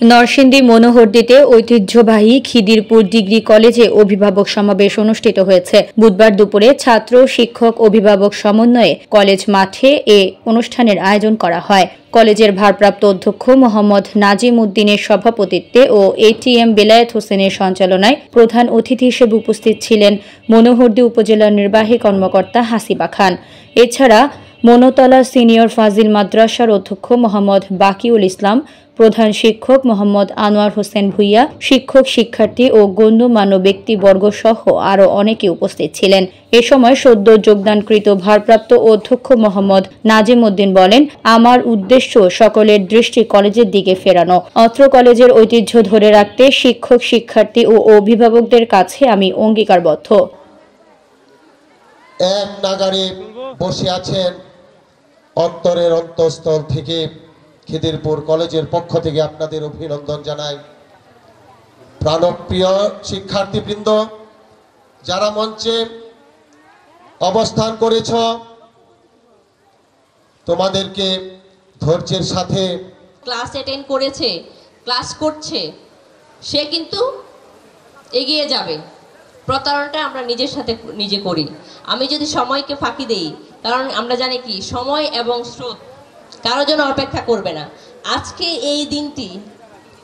নরসিংদী মনোহরদীতে ঐতিহ্যবাহী খিদিরপুর ডিগ্রি কলেজে অভিভাবক সমাবেশ অনুষ্ঠিত হয়েছে। বুধবার দুপুরে ছাত্র শিক্ষক অভিভাবক সমন্বয়ে কলেজ মাঠে এ অনুষ্ঠানের আয়োজন করা হয়। কলেজের ভারপ্রাপ্ত অধ্যক্ষ মোহাম্মদ নাজিম উদ্দিনের সভাপতিত্বে ও এটিএম বেলায়েত হোসেনের সঞ্চালনায় প্রধান অতিথি হিসেবে উপস্থিত ছিলেন মনোহরদী উপজেলার নির্বাহী কর্মকর্তা হাসিবা খান। এছাড়া মনোতলা সিনিয়র ফাজিল মাদ্রাসার অধ্যক্ষ মোহাম্মদ বাকিউল ইসলাম, প্রধান শিক্ষক মোহাম্মদ আনোয়ার হোসেন ভূঁইয়া, শিক্ষক শিক্ষার্থী ও গণ্যমান্য ব্যক্তিবর্গ সহ আরও অনেকে উপস্থিত ছিলেন। এ সময় সদ্য যোগদানকৃত ভারপ্রাপ্ত অধ্যক্ষ মোহাম্মদ নাজিম উদ্দিন বলেন, আমার উদ্দেশ্য সকলের দৃষ্টি কলেজের দিকে ফেরানো। অত্র কলেজের ঐতিহ্য ধরে রাখতে শিক্ষক শিক্ষার্থী ও অভিভাবকদের কাছে আমি অঙ্গীকারবদ্ধ। এক নাগারে বসে আছেন অন্তরের অন্তঃস্থল থেকে খিদিরপুর কলেজের পক্ষ থেকে আপনাদের অভিনন্দন জানাই। প্রাণপ্রিয় শিক্ষার্থীবৃন্দ, যারা মঞ্চে অবস্থান করেছ, তোমাদেরকে ধৈর্যের সাথে ক্লাস অ্যাটেন্ড করেছে, ক্লাস করছে, সে কিন্তু এগিয়ে যাবে। প্রতারণাটা আমরা নিজের সাথে নিজে করি। আমি যদি সময়কে ফাঁকি দেই, কারণ আমরা জানি কি সময় এবং স্রোত কারোর জন্য অপেক্ষা করবে না। আজকে এই দিনটি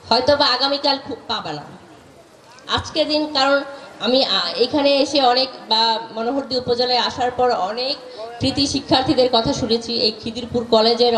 হয়তো বা আগামীকাল খুব পাবে না। আজকের দিন, কারণ আমি এখানে এসে অনেক বা মনোহরদী উপজেলায় আসার পর অনেক কৃতি শিক্ষার্থীদের কথা শুনেছি এই খিদিরপুর কলেজের